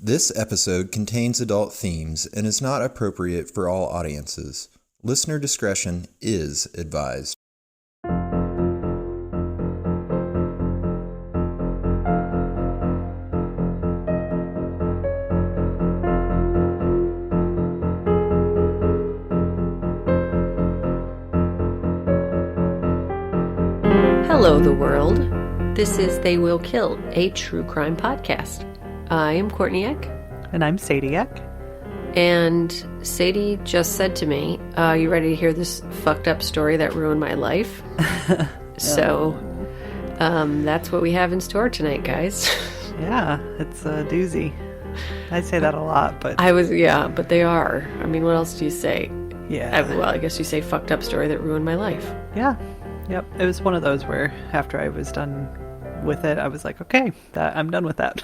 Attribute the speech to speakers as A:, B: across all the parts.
A: This episode contains adult themes and is not appropriate for all audiences. Listener discretion is advised.
B: Hello, the world. This is They Will Kill, a true crime podcast. I am Courtney Eck.
C: And I'm Sadie Eck.
B: And Sadie just said to me, you ready to hear this fucked up story that ruined my life? So, that's what we have in store tonight, guys.
C: Yeah, it's a doozy. I say that a lot, but...
B: but they are. I mean, what else do you say?
C: Yeah.
B: I guess you say fucked up story that ruined my life.
C: Yeah. Yep. It was one of those where after I was done with it, I was like, okay, I'm done with that.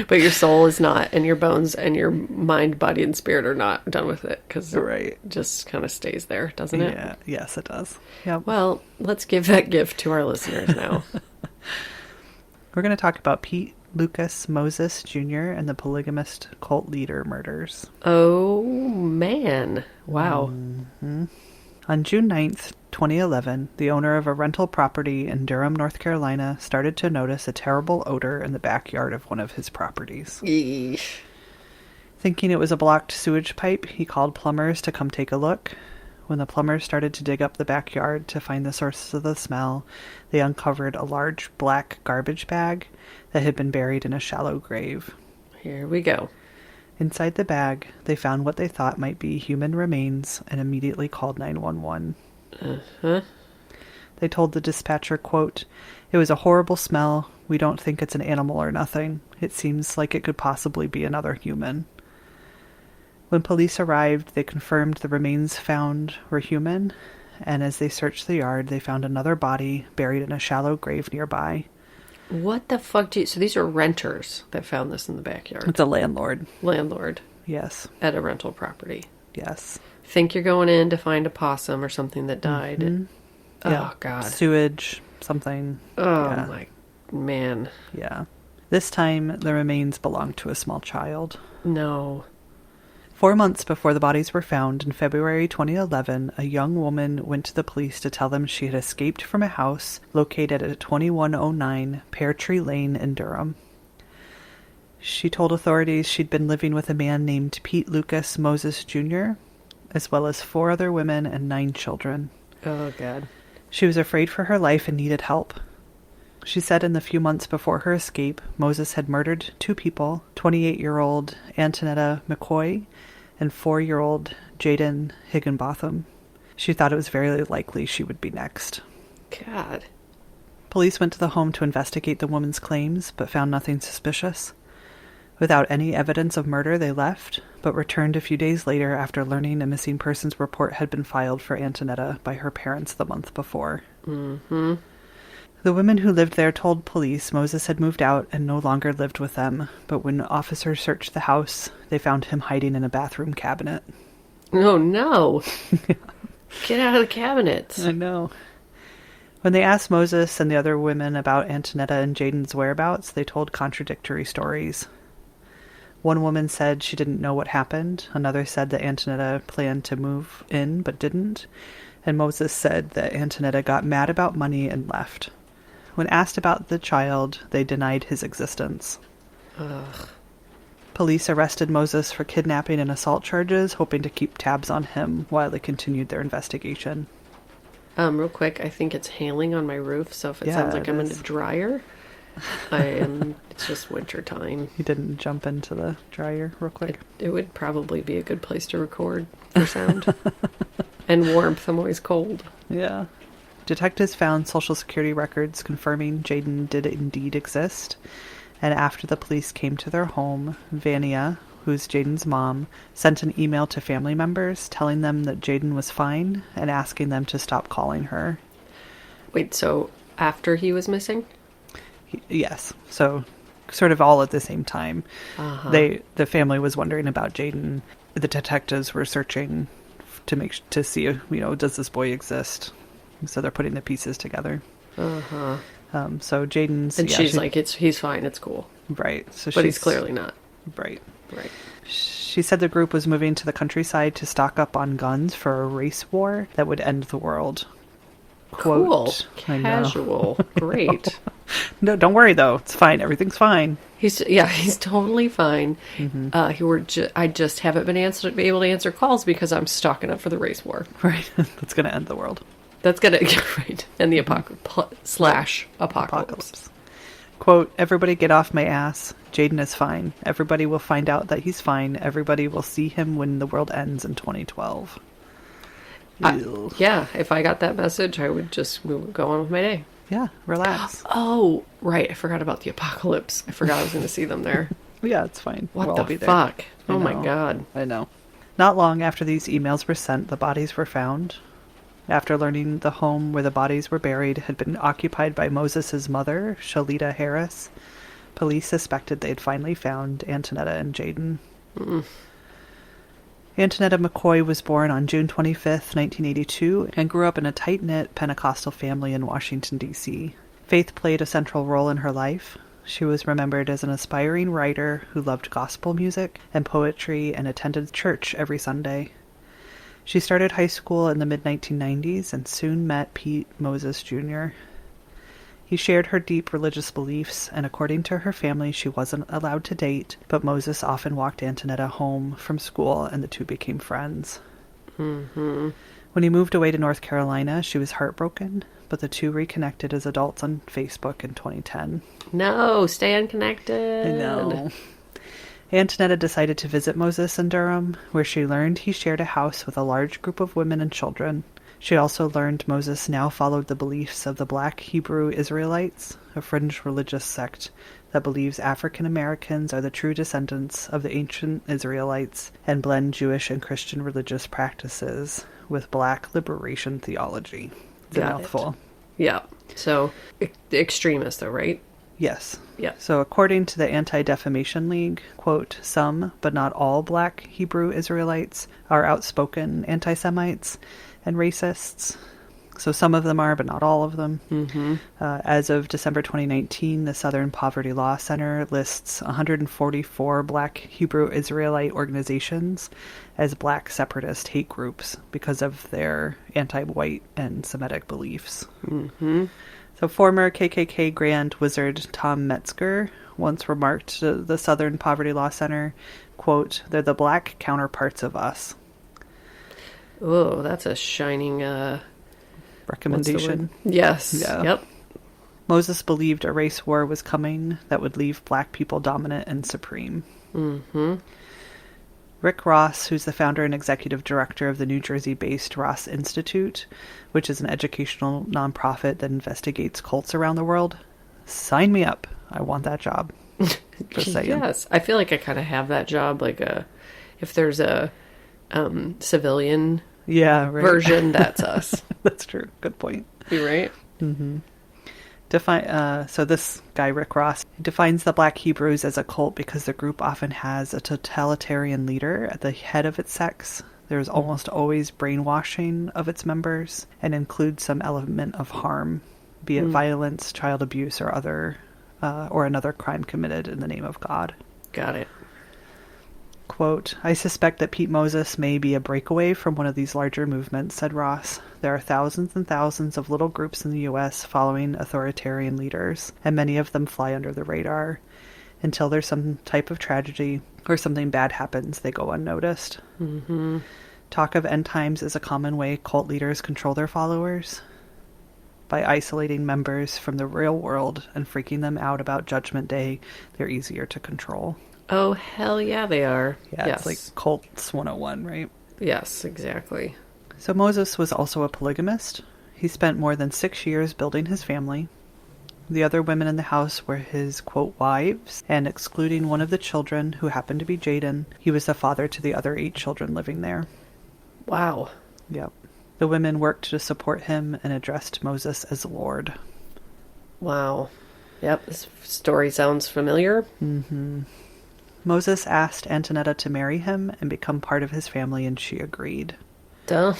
B: But your soul is not, and your bones and your mind, body, and spirit are not done with it, because it just kind of stays there, doesn't it?
C: Yeah. Yes, it does. Yep.
B: Well, let's give that gift to our listeners now.
C: We're going to talk about Pete Lucas Moses Jr. and the polygamist cult leader murders.
B: Oh, man. Wow.
C: Mm-hmm. On June 9th, 2011, the owner of a rental property in Durham, North Carolina, started to notice a terrible odor in the backyard of one of his properties.
B: Yeesh.
C: Thinking it was a blocked sewage pipe, he called plumbers to come take a look. When the plumbers started to dig up the backyard to find the source of the smell, they uncovered a large black garbage bag that had been buried in a shallow grave.
B: Here we go.
C: Inside the bag, they found what they thought might be human remains and immediately called 911.
B: Uh-huh.
C: They told the dispatcher, quote, "It was a horrible smell. We don't think it's an animal or nothing. It seems like it could possibly be another human." When police arrived, they confirmed the remains found were human, and as they searched the yard, they found another body buried in a shallow grave nearby.
B: What the fuck so these are renters that found this in the backyard?
C: It's a landlord.
B: Landlord.
C: Yes.
B: At a rental property.
C: Yes.
B: Think you're going in to find a possum or something that died.
C: Mm-hmm.
B: Oh, God.
C: Sewage, something.
B: Oh,
C: yeah.
B: my man.
C: Yeah. This time, the remains belonged to a small child.
B: No.
C: 4 months before the bodies were found, in February 2011, a young woman went to the police to tell them she had escaped from a house located at 2109 Pear Tree Lane in Durham. She told authorities she'd been living with a man named Pete Lucas Moses Jr., as well as 4 other women and 9 children.
B: Oh, God.
C: She was afraid for her life and needed help. She said in the few months before her escape, Moses had murdered 2 people, 28-year-old Antoinetta McCoy and 4-year-old Jaden Higginbotham. She thought it was very likely she would be next.
B: God.
C: Police went to the home to investigate the woman's claims, but found nothing suspicious. Without any evidence of murder, they left, but returned a few days later after learning a missing persons report had been filed for Antoinetta by her parents the month before.
B: Mm-hmm.
C: The women who lived there told police Moses had moved out and no longer lived with them, but when officers searched the house, they found him hiding in a bathroom cabinet.
B: Oh, no. Get out of the cabinets.
C: I know. When they asked Moses and the other women about Antoinetta and Jaden's whereabouts, they told contradictory stories. One woman said she didn't know what happened. Another said that Antoinetta planned to move in but didn't. And Moses said that Antoinetta got mad about money and left. When asked about the child, they denied his existence.
B: Ugh.
C: Police arrested Moses for kidnapping and assault charges, hoping to keep tabs on him while they continued their investigation.
B: Real quick, I think it's hailing on my roof, so if it sounds like I'm in a dryer, it's just winter time.
C: You didn't jump into the dryer real quick?
B: It would probably be a good place to record for sound. And warmth, I'm always cold.
C: Yeah. Detectives found Social Security records confirming Jaden did indeed exist. And after the police came to their home, Vania, who's Jaden's mom, sent an email to family members telling them that Jaden was fine and asking them to stop calling her.
B: Wait, so after he was missing?
C: Yes. So sort of all at the same time.
B: Uh-huh.
C: The family was wondering about Jaden. The detectives were searching to see, does this boy exist? So they're putting the pieces together.
B: Uh-huh.
C: So Jaden's...
B: And she's like, he's fine, it's cool.
C: Right. So
B: But he's clearly not.
C: Right.
B: Right.
C: She said the group was moving to the countryside to stock up on guns for a race war that would end the world.
B: Cool.
C: Quote,
B: Casual. Great.
C: No, don't worry though. It's fine. Everything's fine.
B: He's totally fine. I just haven't been able to answer calls because I'm stocking up for the race war.
C: Right. That's going to end the world.
B: That's gonna right. And the apocalypse.
C: Quote, everybody get off my ass. Jaden is fine. Everybody will find out that he's fine. Everybody will see him when the world ends in 2012.
B: Yeah, if I got that message, I would just go on with my day.
C: Yeah, relax.
B: Oh, right. I forgot about the apocalypse. I forgot I was going to see them there.
C: Yeah, it's fine.
B: What
C: We'll all be
B: the
C: there.
B: fuck?
C: I
B: Oh my
C: know.
B: God.
C: I know. Not long after these emails were sent, the bodies were found. After learning the home where the bodies were buried had been occupied by Moses's mother, Shalita Harris, police suspected they had finally found Antoinetta and Jaden. Antoinetta McCoy was born on June 25th, 1982, and grew up in a tight-knit Pentecostal family in Washington, D.C. Faith played a central role in her life. She was remembered as an aspiring writer who loved gospel music and poetry and attended church every Sunday. She started high school in the mid-1990s and soon met Pete Moses Jr. He shared her deep religious beliefs, and according to her family, she wasn't allowed to date, but Moses often walked Antoinetta home from school, and the two became friends.
B: Mm-hmm.
C: When he moved away to North Carolina, she was heartbroken, but the two reconnected as adults on Facebook in 2010.
B: No, stay unconnected.
C: I know. Antoinetta decided to visit Moses in Durham, where she learned he shared a house with a large group of women and children. She also learned Moses now followed the beliefs of the Black Hebrew Israelites, a fringe religious sect that believes African Americans are the true descendants of the ancient Israelites and blend Jewish and Christian religious practices with Black liberation theology. It's a mouthful.
B: Yeah. So, extremist though, right?
C: Yes.
B: Yeah.
C: So according to the Anti-Defamation League, quote, some, but not all Black Hebrew Israelites are outspoken anti-Semites and racists. So some of them are, but not all of them.
B: Mm-hmm.
C: As of December 2019, the Southern Poverty Law Center lists 144 Black Hebrew Israelite organizations as Black separatist hate groups because of their anti-white and Semitic beliefs.
B: Mm-hmm.
C: So former KKK Grand Wizard Tom Metzger once remarked to the Southern Poverty Law Center, quote, they're the Black counterparts of us.
B: Oh, that's a shining
C: Recommendation.
B: Yes.
C: Yeah.
B: Yep.
C: Moses believed a race war was coming that would leave Black people dominant and supreme.
B: Mm-hmm.
C: Rick Ross, who's the founder and executive director of the New Jersey-based Ross Institute, which is an educational nonprofit that investigates cults around the world. Sign me up. I want that job. Just saying.
B: Yes. I feel like I kind of have that job. Like if there's a civilian version, that's us.
C: That's true. Good point.
B: You right?
C: Mm-hmm. So this guy, Rick Ross, defines the Black Hebrews as a cult because the group often has a totalitarian leader at the head of its sects. There's almost always brainwashing of its members and includes some element of harm, be it violence, child abuse, or another crime committed in the name of God.
B: Got it.
C: Quote, I suspect that Pete Moses may be a breakaway from one of these larger movements, said Ross. There are thousands and thousands of little groups in the U.S. following authoritarian leaders, and many of them fly under the radar. Until there's some type of tragedy or something bad happens, they go unnoticed.
B: Mm-hmm.
C: Talk of end times is a common way cult leaders control their followers. By isolating members from the real world and freaking them out about Judgment Day, they're easier to control.
B: Oh, hell yeah, they are.
C: Yeah,
B: yes.
C: It's like cults 101, right?
B: Yes, exactly.
C: So Moses was also a polygamist. He spent more than 6 years building his family. The other women in the house were his, quote, wives, and excluding one of the children, who happened to be Jaden, he was the father to the other 8 children living there.
B: Wow.
C: Yep. The women worked to support him and addressed Moses as Lord.
B: Wow. Yep, this story sounds familiar.
C: Mm-hmm. Moses asked Antoinetta to marry him and become part of his family, and she agreed.
B: Don't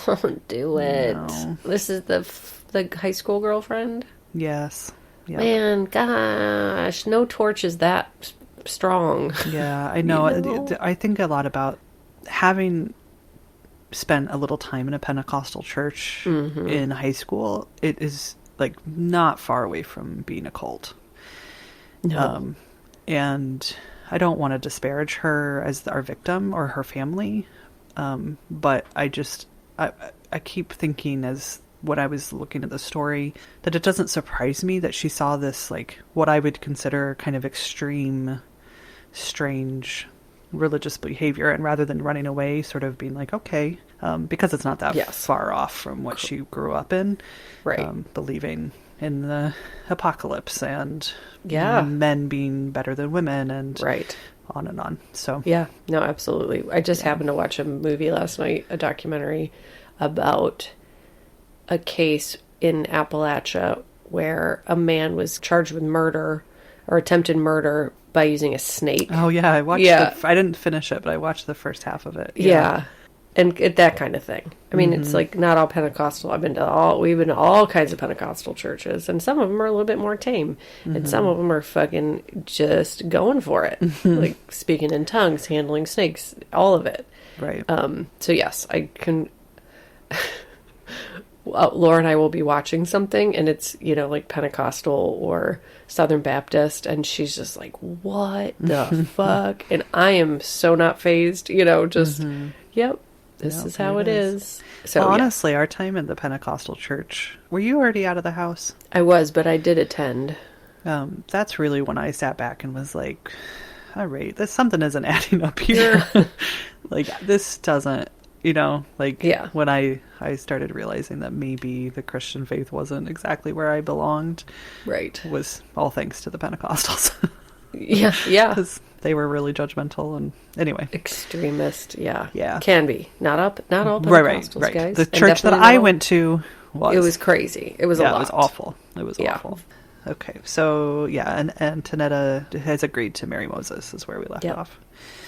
B: do it.
C: No.
B: This is the high school girlfriend?
C: Yes. Yep.
B: Man, gosh, no torch is that strong.
C: Yeah, I know.
B: You know?
C: I think a lot about having spent a little time in a Pentecostal church in high school. It is like not far away from being a cult.
B: No.
C: And I don't want to disparage her as our victim or her family. But I keep thinking, as when I was looking at the story, that it doesn't surprise me that she saw this, like, what I would consider kind of extreme, strange religious behavior, and rather than running away, sort of being like, okay, because it's not that far off from what she grew up in,
B: right?
C: Believing in the apocalypse and
B: Yeah,
C: men being better than women and
B: right,
C: on and on. So
B: yeah, no, absolutely. I just happened to watch a movie last night, a documentary about a case in Appalachia where a man was charged with murder or attempted murder by using a snake.
C: Oh yeah, I watched.
B: Yeah.
C: I didn't finish it, but I watched the first half of it.
B: Yeah. And that kind of thing. I mean, it's like not all Pentecostal. We've been to all kinds of Pentecostal churches, and some of them are a little bit more tame, and some of them are fucking just going for it, like speaking in tongues, handling snakes, all of it.
C: Right.
B: So yes, I can. Laura and I will be watching something, and it's, like Pentecostal or Southern Baptist, and she's just like, "What the fuck?" And I am so not fazed. Yep. This is how it is. So
C: well, honestly, our time in the Pentecostal church, were you already out of the house?
B: I was, but I did attend.
C: That's really when I sat back and was like, all right, something isn't adding up here. Like, this doesn't, when I started realizing that maybe the Christian faith wasn't exactly where I belonged. Right. Was all thanks to the Pentecostals.
B: Yeah.
C: Because they were really judgmental, and anyway,
B: extremist. Yeah.
C: Yeah.
B: Can be not all Pentecostals,
C: right.
B: guys.
C: The church that I went to
B: it was crazy. It was a lot.
C: It was awful. It was awful. Okay, so and Antoinetta has agreed to marry Moses. Is where we left off.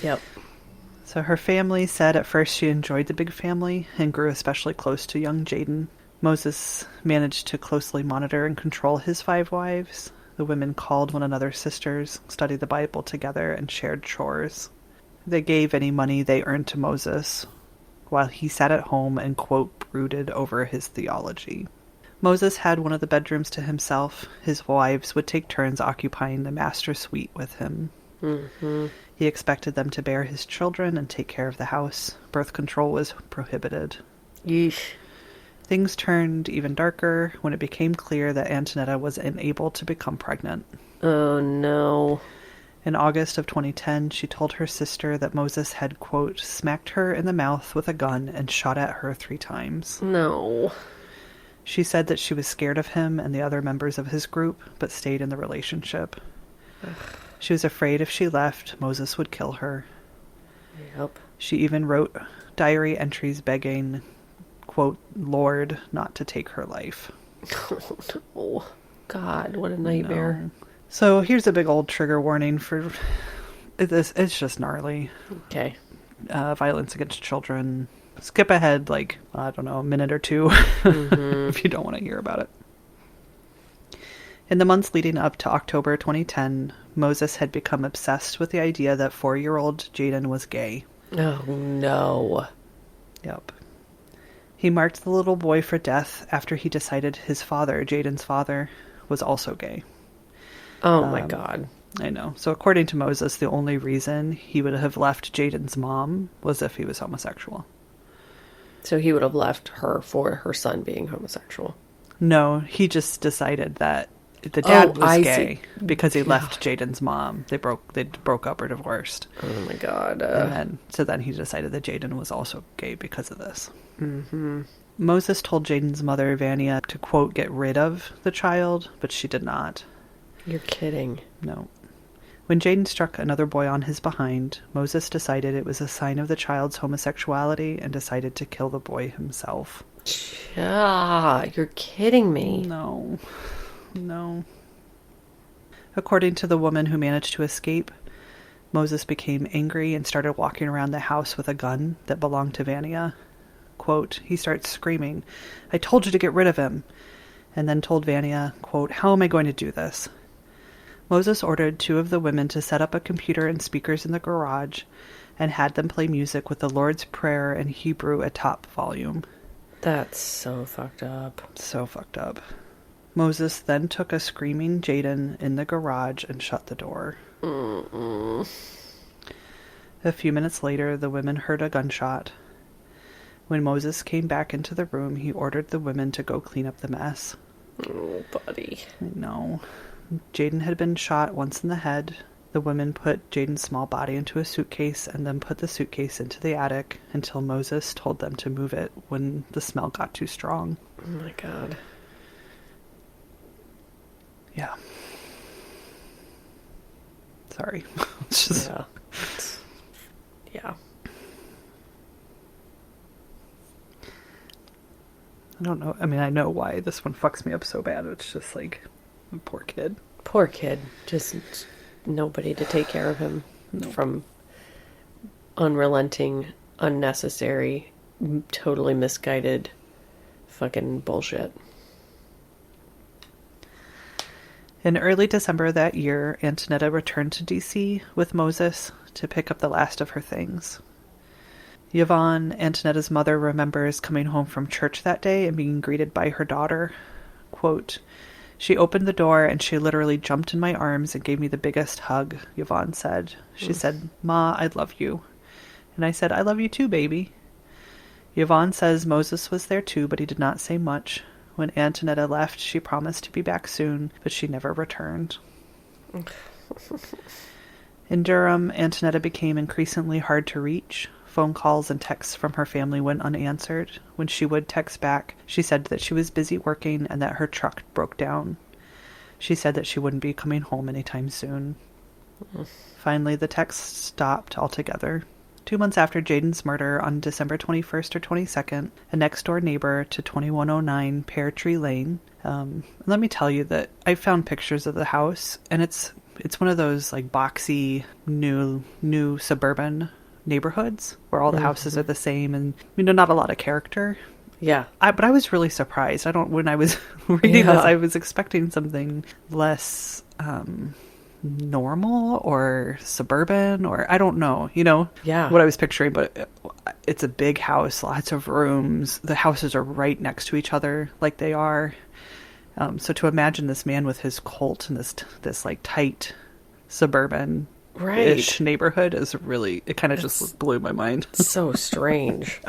B: Yep.
C: So her family said at first she enjoyed the big family and grew especially close to young Jaden. Moses managed to closely monitor and control his 5 wives. The women called one another sisters, studied the Bible together, and shared chores. They gave any money they earned to Moses, while he sat at home and, quote, brooded over his theology. Moses had one of the bedrooms to himself. His wives would take turns occupying the master suite with him. Mm-hmm. He expected them to bear his children and take care of the house. Birth control was prohibited.
B: Yeesh.
C: Things turned even darker when it became clear that Antoinetta was unable to become pregnant.
B: Oh, no.
C: In August of 2010, she told her sister that Moses had, quote, smacked her in the mouth with a gun and shot at her 3 times.
B: No.
C: She said that she was scared of him and the other members of his group, but stayed in the relationship. Ugh. She was afraid if she left, Moses would kill her.
B: Yep.
C: She even wrote diary entries begging, quote, Lord, not to take her life.
B: Oh, no. God, what a nightmare.
C: No. So here's a big old trigger warning for this. It's just gnarly.
B: Okay.
C: Violence against children. Skip ahead, a minute or 2 if you don't want to hear about it. In the months leading up to October 2010, Moses had become obsessed with the idea that 4-year-old Jaden was gay.
B: Oh, no.
C: Yep. He marked the little boy for death after he decided his father, Jaden's father, was also gay.
B: Oh, my God.
C: I know. So according to Moses, the only reason he would have left Jaden's mom was if he was homosexual.
B: So he would have left her for her son being homosexual?
C: No, he just decided that the dad was gay because he left
B: God.
C: Jaden's mom. They broke up or divorced.
B: Oh, my God.
C: And then he decided that Jaden was also gay because of this. Mm-hmm. Moses told Jaden's mother, Vania, to, quote, get rid of the child, but she did not.
B: You're kidding.
C: No. When Jaden struck another boy on his behind, Moses decided it was a sign of the child's homosexuality and decided to kill the boy himself.
B: Yeah, you're kidding me.
C: No. According to the woman who managed to escape, Moses became angry and started walking around the house with a gun that belonged to Vania. Quote, he starts screaming, I told you to get rid of him. And then told Vania, quote, how am I going to do this? Moses ordered 2 of the women to set up a computer and speakers in the garage and had them play music with the Lord's Prayer in Hebrew at top volume.
B: That's so fucked up.
C: So fucked up. Moses then took a screaming Jaden in the garage and shut the door.
B: Mm-mm.
C: A few minutes later, the women heard a gunshot. When Moses came back into the room, he ordered the women to go clean up the mess.
B: Oh, buddy.
C: I know. Jaden had been shot once in the head. The women put Jaden's small body into a suitcase and then put the suitcase into the attic until Moses told them to move it when the smell got too strong.
B: Oh my God.
C: Yeah. Sorry. It's just...
B: Yeah. Yeah.
C: I don't know. I mean, I know why this one fucks me up so bad. It's just like, poor kid.
B: Poor kid. Just nobody to take care of him from unrelenting, unnecessary, totally misguided fucking bullshit.
C: In early December that year, Antoinetta returned to D.C. with Moses to pick up the last of her things. Yvonne, Antoinetta's mother, remembers coming home from church that day and being greeted by her daughter. Quote, "She opened the door and she literally jumped in my arms and gave me the biggest hug," Yvonne said. She said, "Ma, I love you." And I said, "I love you too, baby." Yvonne says Moses was there too, but he did not say much. When Antoinetta left, she promised to be back soon, but she never returned. In Durham, Antoinetta became increasingly hard to reach. Phone calls and texts from her family went unanswered. When she would text back, she said that she was busy working and that her truck broke down. She said that she wouldn't be coming home anytime soon. Finally, the texts stopped altogether. 2 months after Jaden's murder, on December 21st or 22nd, a next-door neighbor to 2109 Pear Tree Lane. Let me tell you that I found pictures of the house, and it's one of those like boxy, new suburban neighborhoods where all the houses are the same and, not a lot of character.
B: Yeah.
C: But I was really surprised. When I was reading this, I was expecting something less normal or suburban, or I don't know, what I was picturing, but it's a big house, lots of rooms. The houses are right next to each other like they are. So to imagine this man with his Colt in this like tight suburban-ish neighborhood is really, it kind of just blew my mind.
B: So strange.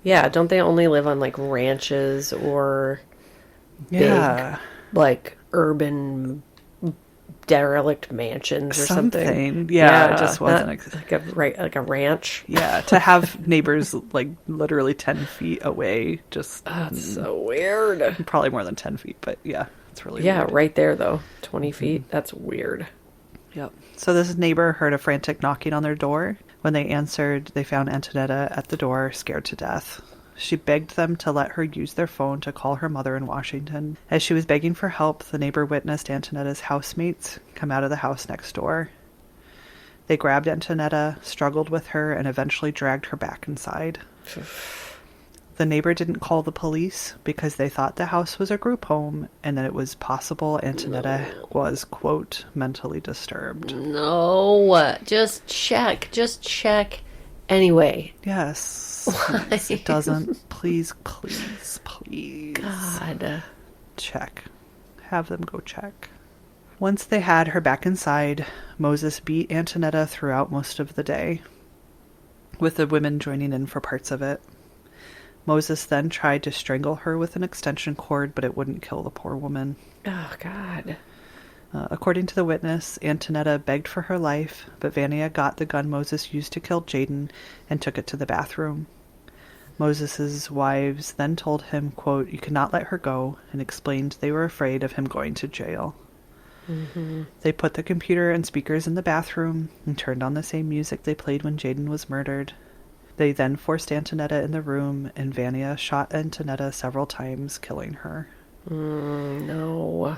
B: Yeah, don't they only live on like ranches or big, like urban derelict mansions or something?
C: Yeah, it just wasn't
B: like a ranch.
C: Yeah, to have neighbors like literally 10 feet away, just
B: that's so weird.
C: Probably more than 10 feet, but yeah, it's really weird.
B: Right there though, 20 feet. That's weird.
C: Yep. So this neighbor heard a frantic knocking on their door. When they answered, they found Antoinetta at the door, scared to death. She begged them to let her use their phone to call her mother in Washington. As she was begging for help, the neighbor witnessed Antoinetta's housemates come out of the house next door. They grabbed Antoinetta, struggled with her, and eventually dragged her back inside. The neighbor didn't call the police because they thought the house was a group home and that it was possible Antoinetta was, quote, mentally disturbed.
B: No, just check anyway.
C: Yes. It doesn't. Please.
B: God.
C: Check. Have them go check. Once they had her back inside, Moses beat Antoinetta throughout most of the day, with the women joining in for parts of it. Moses then tried to strangle her with an extension cord, but it wouldn't kill the poor woman.
B: Oh, God.
C: According to the witness, Antoinetta begged for her life, but Vania got the gun Moses used to kill Jaden and took it to the bathroom. Moses's wives then told him, quote, "You cannot let her go," and explained they were afraid of him going to jail. Mm-hmm. They put the computer and speakers in the bathroom and turned on the same music they played when Jaden was murdered. They then forced Antoinetta in the room, and Vania shot Antoinetta several times, killing her.
B: No.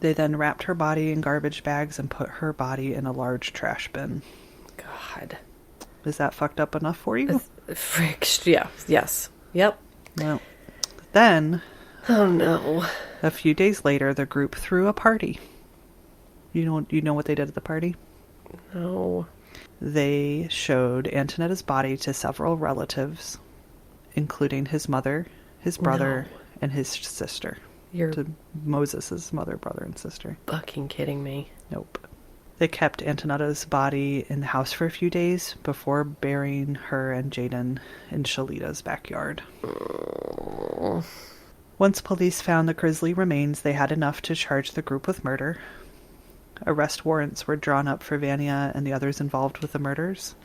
C: They then wrapped her body in garbage bags and put her body in a large trash bin.
B: God.
C: Is that fucked up enough for you?
B: Yeah. Yes. Yep.
C: No. Then...
B: Oh, no.
C: A few days later, the group threw a party. You know what they did at the party?
B: No.
C: They showed Antoinetta's body to several relatives, including his mother, his brother, and his sister.
B: You're
C: to Moses' mother, brother, and sister.
B: fucking kidding me.
C: Nope. They kept Antoinetta's body in the house for a few days before burying her and Jaden in Shalita's backyard.
B: Oh.
C: Once police found the grisly remains, they had enough to charge the group with murder. Arrest warrants were drawn up for Vania and the others involved with the murders.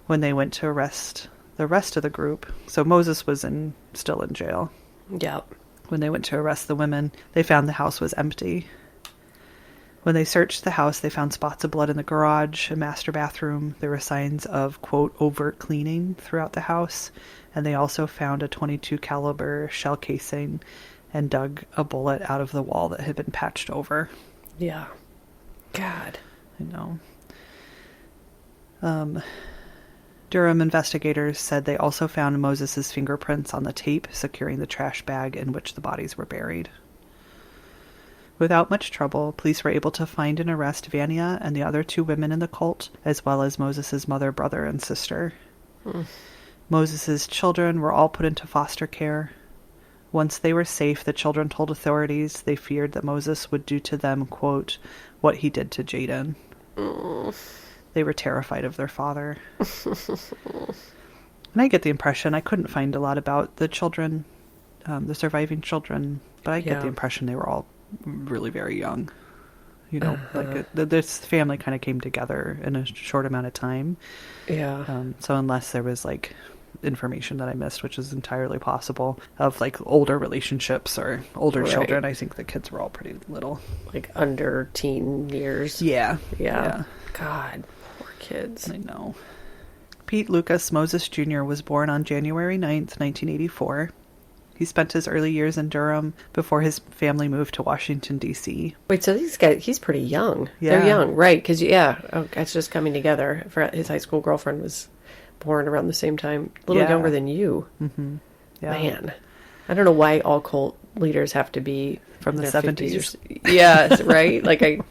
C: When they went to arrest the rest of the group, so Moses was still in jail.
B: Yep.
C: When they went to arrest the women, they found the house was empty. When they searched the house, they found spots of blood in the garage, a master bathroom. There were signs of, quote, overt cleaning throughout the house. And they also found a .22 caliber shell casing and dug a bullet out of the wall that had been patched over.
B: Yeah. God.
C: I know. Durham investigators said they also found Moses' fingerprints on the tape securing the trash bag in which the bodies were buried. Without much trouble, police were able to find and arrest Vania and the other 2 women in the cult, as well as Moses' mother, brother, and sister. Moses' children were all put into foster care. Once they were safe, the children told authorities they feared that Moses would do to them, quote, what he did to Jaden. They were terrified of their father. And I get the impression, I couldn't find a lot about the children, the surviving children, but I get the impression they were all really very young. You know, this family kind of came together in a short amount of time.
B: Yeah.
C: So unless there was like information that I missed, which is entirely possible, of like older relationships or older children, I think the kids were all pretty little.
B: Like under teen years.
C: Yeah.
B: God, poor kids.
C: I know. Pete Lucas Moses Jr. was born on January 9th, 1984. He spent his early years in Durham before his family moved to Washington, D.C.
B: Wait, so these guys, he's pretty young.
C: Yeah.
B: They're young, right? Because, it's just coming together. His high school girlfriend was born around the same time, a little younger than you.
C: Mm-hmm. Yeah.
B: Man, I don't know why all cult leaders have to be
C: from the 70s.
B: Yes, right? Like, I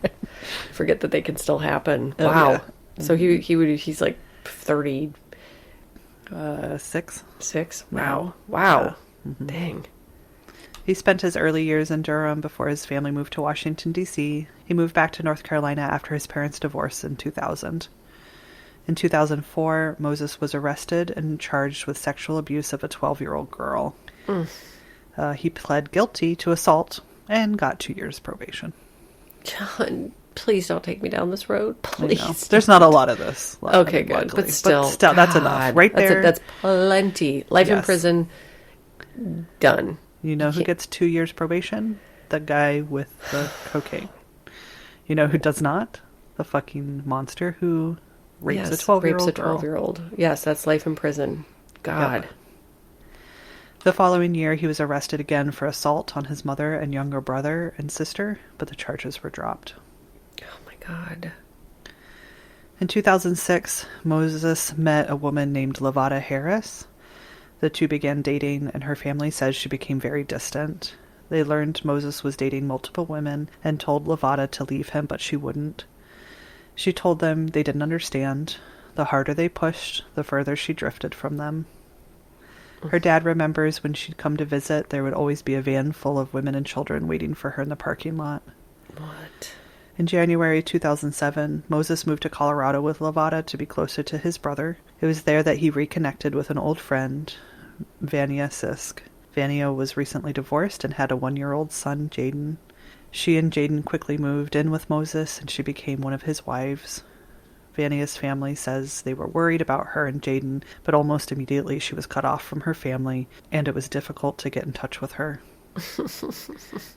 B: forget that they can still happen.
C: Oh,
B: wow.
C: yeah.
B: So he's like 36? Six? Wow.
C: Yeah.
B: Dang.
C: He spent his early years in Durham before his family moved to Washington, D.C. He moved back to North Carolina after his parents' divorce in 2000. In 2004, Moses was arrested and charged with sexual abuse of a 12-year-old girl. He pled guilty to assault and got 2 years probation.
B: John, please don't take me down this road. Please.
C: There's not a lot of this.
B: Okay, good.
C: Luckily.
B: But still,
C: that's enough. Right there.
B: That's plenty. Life in prison. Done.
C: You know who gets 2 years probation? The guy with the cocaine. You know who does not? The fucking monster who rapes a 12-year-old girl.
B: Rapes a 12-year-old. Yes, that's life in prison. God.
C: Yep. The following year, he was arrested again for assault on his mother and younger brother and sister, but the charges were dropped.
B: Oh my God.
C: In 2006, Moses met a woman named Lavada Harris. The two began dating, and her family says she became very distant. They learned Moses was dating multiple women and told Lavada to leave him, but she wouldn't. She told them they didn't understand. The harder they pushed, the further she drifted from them. Her dad remembers when she'd come to visit, there would always be a van full of women and children waiting for her in the parking lot.
B: What?
C: In January 2007, Moses moved to Colorado with Lavada to be closer to his brother. It was there that he reconnected with an old friend, Vania Sisk. Vania was recently divorced and had a 1-year-old son, Jaden. She and Jaden quickly moved in with Moses, and she became one of his wives. Vania's family says they were worried about her and Jaden, but almost immediately she was cut off from her family, and it was difficult to get in touch with her.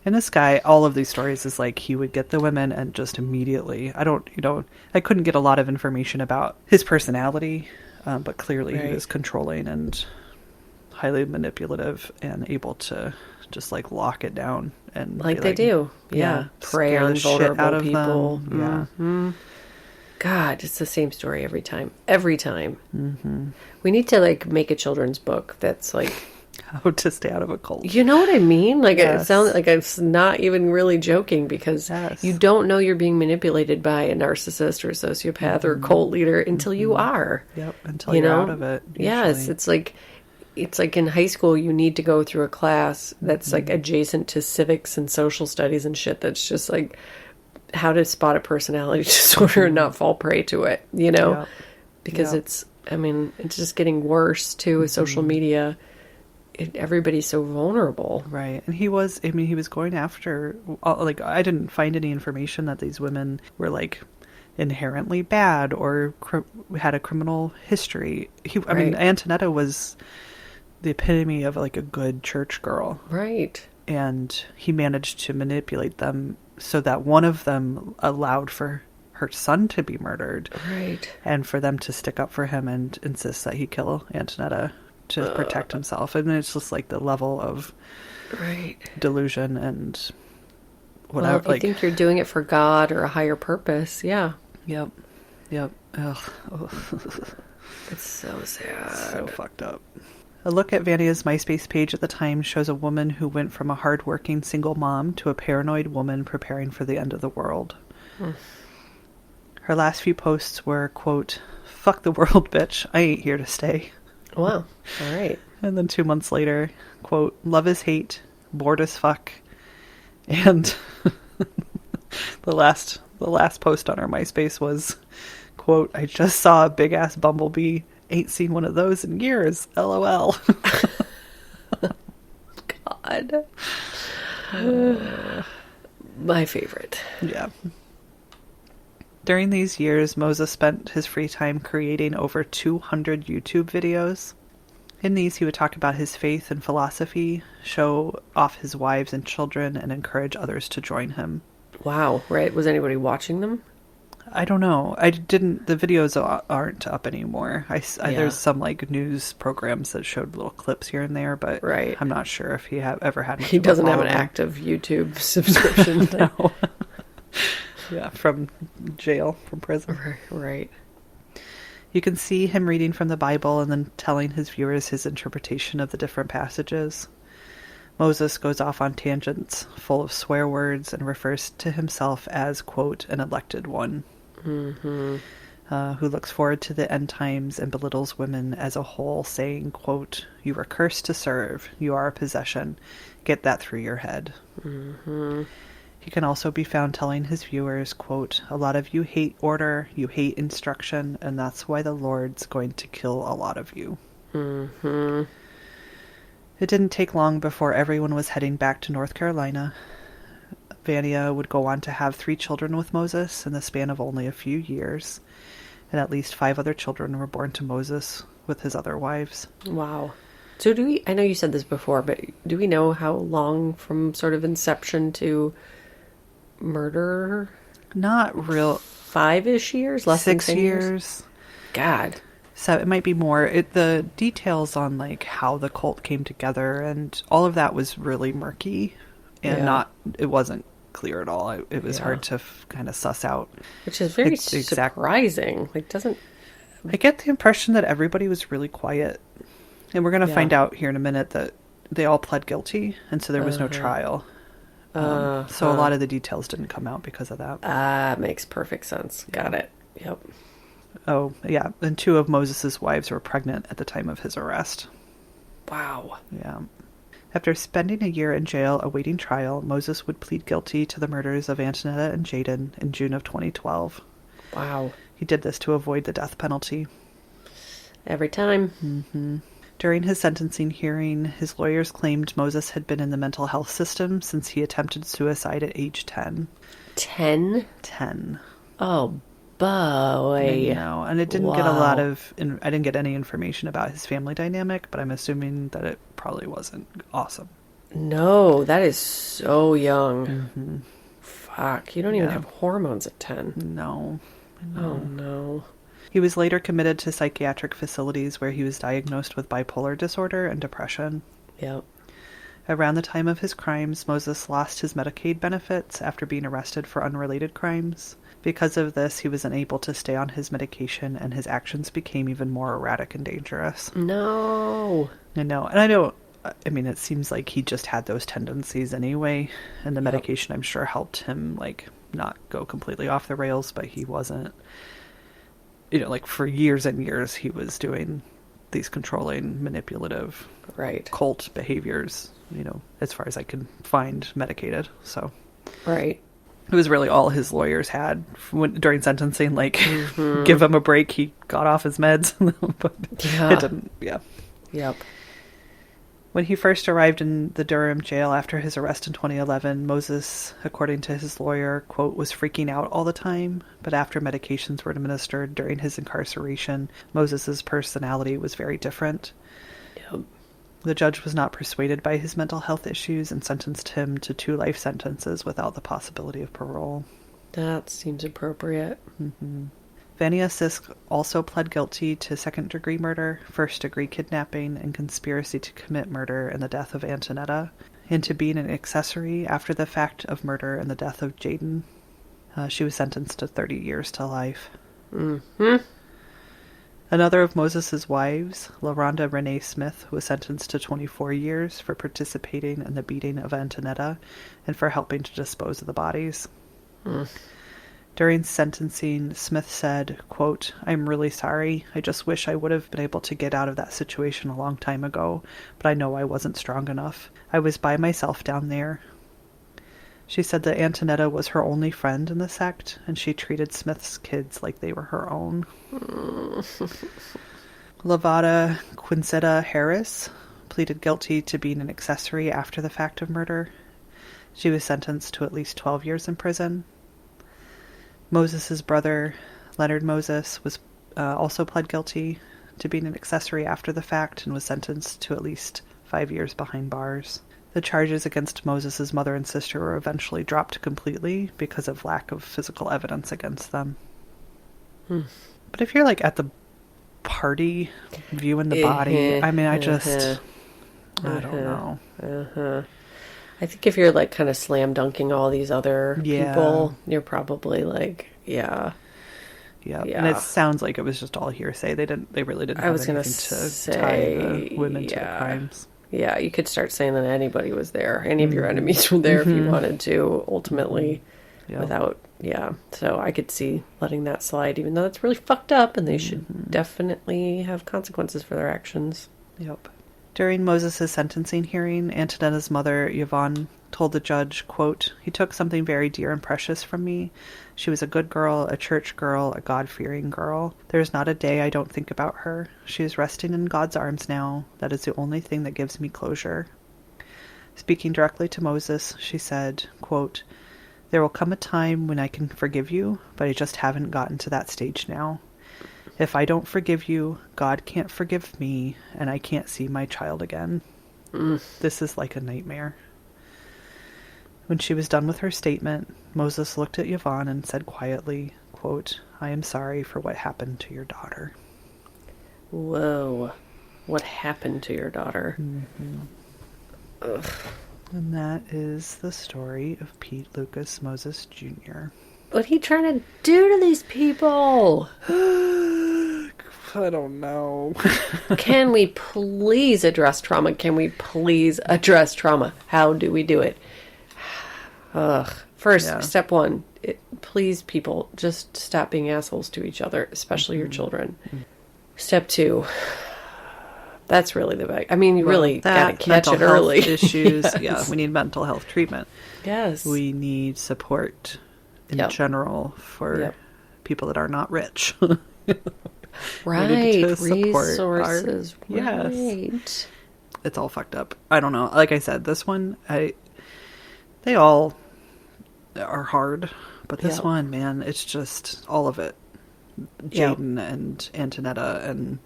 C: And this guy, all of these stories is like he would get the women and just immediately, I couldn't get a lot of information about his personality, but clearly he was controlling and highly manipulative and able to just like lock it down and
B: like they do. Yeah. Prey on vulnerable people.
C: Them. Yeah.
B: Mm-hmm. God, it's the same story every time. Every time.
C: Mm-hmm.
B: We need to like make a children's book that's like
C: How to stay out of a cult.
B: You know what I mean? Like,
C: Yes.
B: it sounds like it's not even really joking, because
C: Yes.
B: you don't know you're being manipulated by a narcissist or a sociopath or a cult leader until you are.
C: Yep, until you're out of it.
B: Yes,
C: usually.
B: it's like in high school you need to go through a class that's like adjacent to civics and social studies and shit, that's just like how to spot a personality disorder and not fall prey to it,
C: Yep.
B: because
C: Yep.
B: it's just getting worse too with social media. Everybody's so vulnerable.
C: Right. And he was going after, like, I didn't find any information that these women were, like, inherently bad or had a criminal history. I mean, Antoinetta was the epitome of, like, a good church girl.
B: Right.
C: And he managed to manipulate them so that one of them allowed for her son to be murdered.
B: Right.
C: And for them to stick up for him and insist that he kill Antoinetta to protect himself. And it's just like the level of delusion and whatever.
B: Well, if you think you're doing it for God or a higher purpose, yeah.
C: Yep. Ugh.
B: It's so sad.
C: So fucked up. A look at Vania's MySpace page at the time shows a woman who went from a hardworking single mom to a paranoid woman preparing for the end of the world. Her last few posts were, quote, "Fuck the world, bitch. I ain't here to stay."
B: Wow. All right.
C: And then 2 months later, quote, "Love is hate, bored as fuck." And the last post on our MySpace was, quote, "I just saw a big ass bumblebee. Ain't seen one of those in years. LOL."
B: God. My favorite.
C: Yeah. During these years, Moses spent his free time creating over 200 YouTube videos. In these, he would talk about his faith and philosophy, show off his wives and children, and encourage others to join him.
B: Wow. Right. Was anybody watching them?
C: I don't know. The videos aren't up anymore. There's some like news programs that showed little clips here and there, but I'm not sure if he ever had much.
B: He doesn't have an active YouTube subscription.
C: No. Yeah, from jail, from prison.
B: Right.
C: You can see him reading from the Bible and then telling his viewers his interpretation of the different passages. Moses goes off on tangents full of swear words and refers to himself as, quote, an elected one, who looks forward to the end times and belittles women as a whole, saying, quote, "You were cursed to serve. You are a possession. Get that through your head." He can also be found telling his viewers, quote, "A lot of you hate order, you hate instruction, and that's why the Lord's going to kill a lot of you." It didn't take long before everyone was heading back to North Carolina. Vania would go on to have 3 children with Moses in the span of only a few years, and at least 5 other children were born to Moses with his other wives.
B: Wow. So I know you said this before, but do we know how long from sort of inception to murder?
C: Not real.
B: 5-ish years? Less
C: 6
B: than 10
C: years.
B: God.
C: So it might be more. The details on like how the cult came together and all of that was really murky and it wasn't clear at all. It was hard to kind of suss out.
B: Which is very surprising.
C: I get the impression that everybody was really quiet. And we're going to find out here in a minute that they all pled guilty, and so there was no trial. So a lot of the details didn't come out because of that.
B: Makes perfect sense. Got it. Yep.
C: Oh, yeah. And 2 of Moses' wives were pregnant at the time of his arrest.
B: Wow.
C: Yeah. After spending a year in jail awaiting trial, Moses would plead guilty to the murders of Antoinetta and Jaden in June of 2012.
B: Wow.
C: He did this to avoid the death penalty.
B: Every time.
C: During his sentencing hearing, his lawyers claimed Moses had been in the mental health system since he attempted suicide at age 10.
B: 10?
C: 10.
B: Oh, boy.
C: I know. And it didn't get a lot of... I didn't get any information about his family dynamic, but I'm assuming that it probably wasn't awesome.
B: No, that is so young. Fuck. You don't even have hormones at 10.
C: No.
B: Oh, no.
C: He was later committed to psychiatric facilities where he was diagnosed with bipolar disorder and depression.
B: Yep.
C: Around the time of his crimes, Moses lost his Medicaid benefits after being arrested for unrelated crimes. Because of this, he was unable to stay on his medication, and his actions became even more erratic and dangerous.
B: No.
C: I know. And I know I mean, it seems like he just had those tendencies anyway, and the medication, I'm sure, helped him, like, not go completely off the rails, but he wasn't, you know, like, for years and years, he was doing these controlling, manipulative, cult behaviors, you know, as far as I could find medicated, so.
B: Right.
C: It was really all his lawyers had during sentencing, like, give him a break, he got off his meds, but it didn't,
B: Yep.
C: When he first arrived in the Durham jail after his arrest in 2011, Moses, according to his lawyer, quote, was freaking out all the time, but after medications were administered during his incarceration, Moses's personality was very different.
B: Yep.
C: The judge was not persuaded by his mental health issues and sentenced him to 2 life sentences without the possibility of parole.
B: That seems appropriate.
C: Mm-hmm. Vania Sisk also pled guilty to second-degree murder, first-degree kidnapping, and conspiracy to commit murder in the death of Antoinetta, and to being an accessory after the fact of murder and the death of Jaden. She was sentenced to 30 years to life.
B: Mm-hmm.
C: Another of Moses's wives, LaRonda Renee Smith, was sentenced to 24 years for participating in the beating of Antoinetta and for helping to dispose of the bodies. During sentencing, Smith said, quote, "I'm really sorry. I just wish I would have been able to get out of that situation a long time ago, but I know I wasn't strong enough. I was by myself down there." She said that Antoinetta was her only friend in the sect, and she treated Smith's kids like they were her own. Lavada Quinceta Harris pleaded guilty to being an accessory after the fact of murder. She was sentenced to at least 12 years in prison. Moses's brother, Leonard Moses, was also pled guilty to being an accessory after the fact and was sentenced to at least 5 years behind bars. The charges against Moses's mother and sister were eventually dropped completely because of lack of physical evidence against them. But if you're, like, at the party viewing the body, I mean, I don't know.
B: I think if you're, like, kind of slam dunking all these other people, you're probably like, yeah.
C: And it sounds like it was just all hearsay. They really didn't have anything to tie the women to the crimes.
B: Yeah, you could start saying that anybody was there. Any of your enemies were there if you wanted to, ultimately, without, So I could see letting that slide, even though it's really fucked up, and they should definitely have consequences for their actions.
C: Yep. During Moses' sentencing hearing, Antoinetta's mother, Yvonne, told the judge, quote, "He took something very dear and precious from me. She was a good girl, a church girl, a God-fearing girl. There is not a day I don't think about her. She is resting in God's arms now. That is the only thing that gives me closure." Speaking directly to Moses, she said, quote, "There will come a time when I can forgive you, but I just haven't gotten to that stage now. If I don't forgive you, God can't forgive me, and I can't see my child again. This is like a nightmare." When she was done with her statement, Moses looked at Yvonne and said quietly, quote, "I am sorry for what happened to your daughter."
B: Whoa. What happened to your daughter? Ugh.
C: And that is the story of Pete Lucas Moses Jr.
B: What are you trying to do to these people?
C: I don't know.
B: Can we please address trauma? Can we please address trauma? How do we do it? First, step one, please, people, just stop being assholes to each other, especially your children. Step two, that's really the big. I mean, you really gotta catch it early.
C: Issues, we need mental health treatment.
B: Yes,
C: we need support in general for people that are not rich.
B: Right, resources.
C: Yes, it's all fucked up. I don't know. Like I said, this one, they all are hard, but this one, man, it's just all of it. Jaden and Antoinetta, and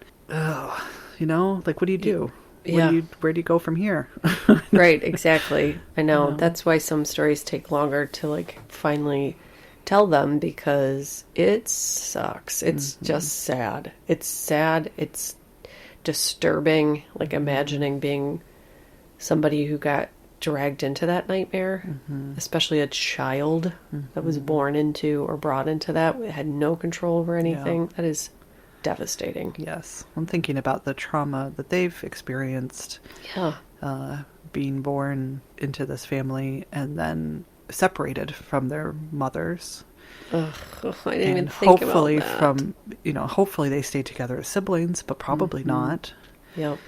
C: like, what do you do? Where do you go from here?
B: Right, exactly. I know. That's why some stories take longer to, like, finally tell them, because it sucks. It's just sad. It's sad. It's disturbing. Like, imagining being somebody who got dragged into that nightmare, especially a child that was born into or brought into that, had no control over anything. That is devastating.
C: Yes. I'm thinking about the trauma that they've experienced. being born into this family and then separated from their mothers.
B: Ugh, I didn't even
C: And
B: think
C: hopefully
B: about that.
C: hopefully they stay together as siblings, but probably not.
B: Yep.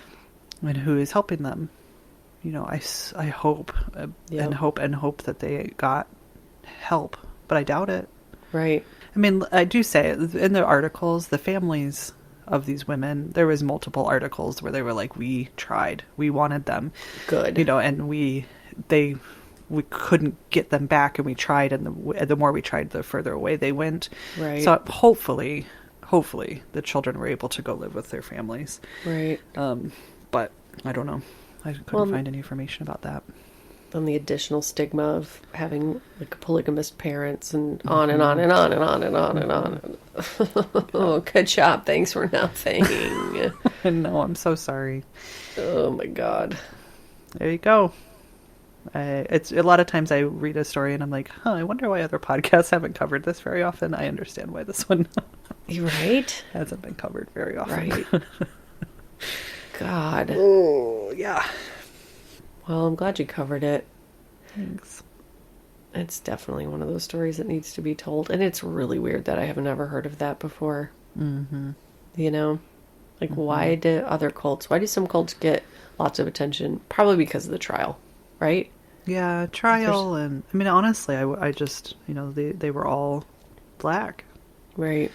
C: And who is helping them? I hope
B: Yep.
C: and hope that they got help, but I doubt it.
B: Right.
C: I mean, I do say in the articles, the families of these women, there was multiple articles where they were like, we tried, we wanted them,
B: Good.
C: and we couldn't get them back, and we tried, and the more we tried, the further away they went.
B: Right.
C: So hopefully the children were able to go live with their families.
B: Right.
C: But I don't know. I couldn't find any information about that.
B: On the additional stigma of having like polygamous parents and on and on and on and on and on and on. Oh, good job. Thanks for nothing.
C: No, I'm so sorry.
B: Oh my God.
C: There you go. It's a lot of times I read a story and I'm like, I wonder why other podcasts haven't covered this very often. I understand why this one
B: Right?
C: hasn't been covered very often.
B: Right. God.
C: Oh, yeah.
B: Well, I'm glad you covered it.
C: Thanks.
B: It's definitely one of those stories that needs to be told. And it's really weird that I have never heard of that before.
C: Mm-hmm.
B: Like, why do some cults get lots of attention? Probably because of the trial, right?
C: Yeah, trial, and I mean, honestly, I just, they were all black,
B: Right.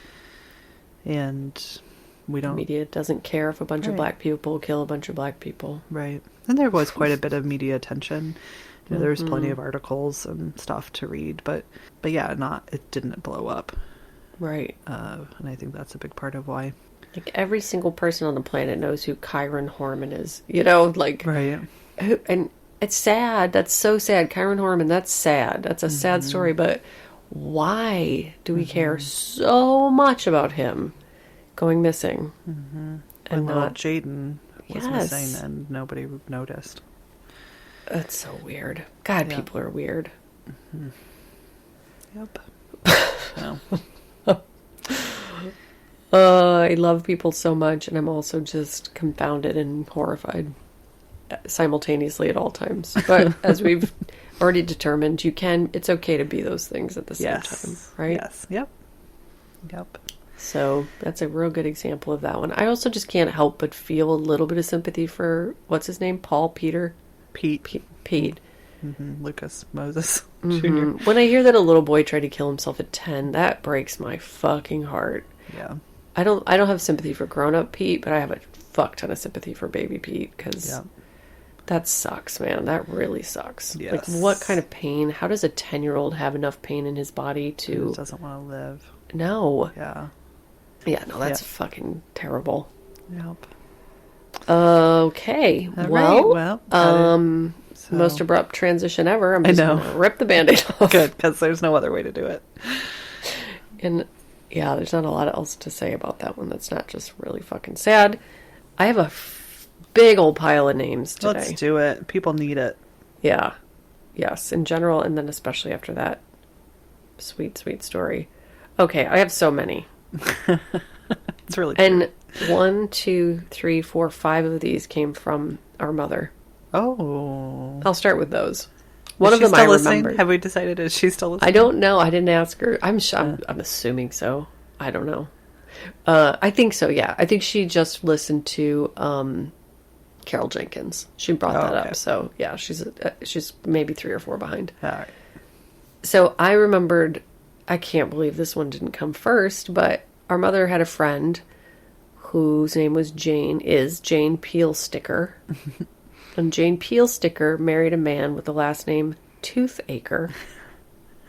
C: and we
B: The
C: don't.
B: media doesn't care if a bunch of
C: Right.
B: black people kill a bunch of black people.
C: Right. And there was quite a bit of media attention. There was plenty of articles and stuff to read, but yeah, it didn't blow up.
B: Right.
C: And I think that's a big part of why.
B: Like, every single person on the planet knows who Kyron Horman is.
C: Right.
B: And it's sad. That's so sad. Kyron Horman, that's sad. That's a sad story, but why do we care so much about him going missing?
C: And
B: And
C: little
B: not...
C: Jaden was
B: Yes.
C: missing and nobody noticed.
B: That's so weird. God,
C: Yeah.
B: people are weird.
C: Yep. No.
B: I love people so much, and I'm also just confounded and horrified simultaneously at all times. But as we've already determined, it's okay to be those things at the same time, right?
C: Yes. Yep. Yep.
B: So that's a real good example of that one. I also just can't help but feel a little bit of sympathy for, what's his name? Pete.
C: Lucas Moses
B: Mhm.
C: Jr.
B: When I hear that a little boy tried to kill himself at 10, that breaks my fucking heart.
C: Yeah.
B: I don't have sympathy for grown-up Pete, but I have a fuck ton of sympathy for baby Pete, because that sucks, man. That really sucks.
C: Yes.
B: Like, what kind of pain? How does a 10-year-old have enough pain in his body to...
C: He doesn't want to live.
B: No.
C: Yeah.
B: Yeah, no, that's fucking terrible.
C: Yep.
B: Okay.
C: All
B: well,
C: right, well,
B: most abrupt transition ever. I'm
C: I
B: just
C: know.
B: gonna rip the Band-Aid off.
C: Good, because there's no other way to do it.
B: And yeah, there's not a lot else to say about that one. That's not just really fucking sad. I have a big old pile of names today.
C: Let's do it. People need it.
B: Yeah. Yes, in general, and then especially after that sweet, sweet story. Okay, I have so many.
C: It's really
B: And 1, 2, 3, 4, 5 of these came from our mother.
C: Oh.
B: I'll start with those. One
C: Is
B: of
C: she
B: them
C: still
B: I
C: listening?
B: remember.
C: Have we decided, is she still listening?
B: I don't know. I didn't ask her. I'm assuming so. I don't know. I think so. Yeah, I think she just listened to Carol Jenkins. She brought that
C: okay.
B: up. So yeah, she's maybe 3 or 4 behind.
C: All right.
B: So I remembered. I can't believe this one didn't come first, but our mother had a friend whose name was Jane Peel Sticker. And Jane Peel Sticker married a man with the last name Toothacher.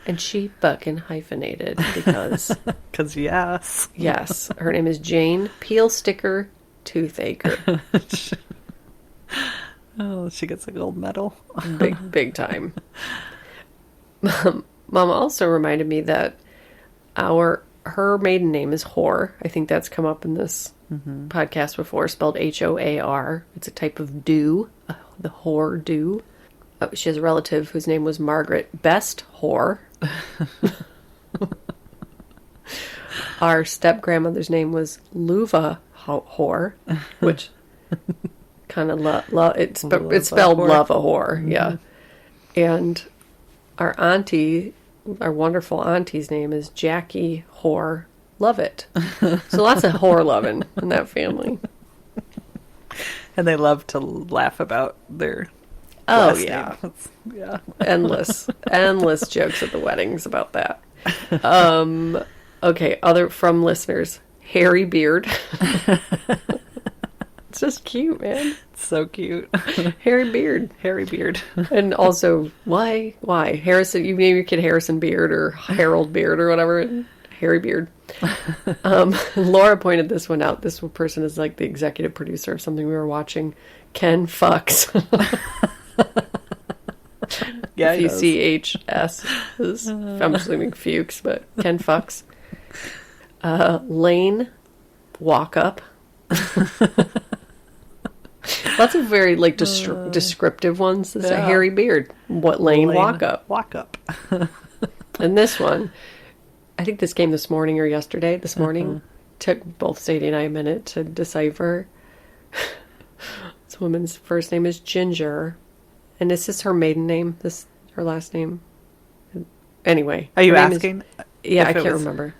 B: And she fucking hyphenated because...
C: Because yes.
B: Yes. Her name is Jane Peel Sticker Toothacher.
C: Oh, she gets a gold medal.
B: Big time. Mom also reminded me that her maiden name is Whore. I think that's come up in this podcast before, spelled Hoar. It's a type of dew, the whore dew. She has a relative whose name was Margaret Best Whore. Our step-grandmother's name was Luva Whore, which kind of it's
C: Love
B: spelled
C: a whore.
B: love a whore. Yeah. And our auntie, our wonderful auntie's name is Jackie Whore Lovett. So lots of whore loving in that family.
C: And they love to laugh about their
B: Oh
C: last
B: yeah.
C: name. Yeah.
B: Endless jokes at the weddings about that. Okay, other from listeners. Hairy Beard. It's just cute, man.
C: So cute.
B: Hairy Beard.
C: Hairy Beard.
B: And also, why? Harrison, you name your kid Harrison Beard or Harold Beard or whatever. Hairy Beard. Laura pointed this one out. This person is like the executive producer of something we were watching. Ken Fucks.
C: Yeah,
B: F-U-C-H-S. I'm assuming Fuchs, but Ken Fucks. Lane Walk Up. Lots of very like descriptive ones. This is a hairy beard. What Lane Walk Up?
C: Walk Up.
B: And this one, I think this came this morning or yesterday. This morning took both Sadie and I a minute to decipher. This woman's first name is Ginger, and is this her maiden name? This her last name? Anyway,
C: Are you
B: her name
C: asking?
B: Yeah, I can't remember.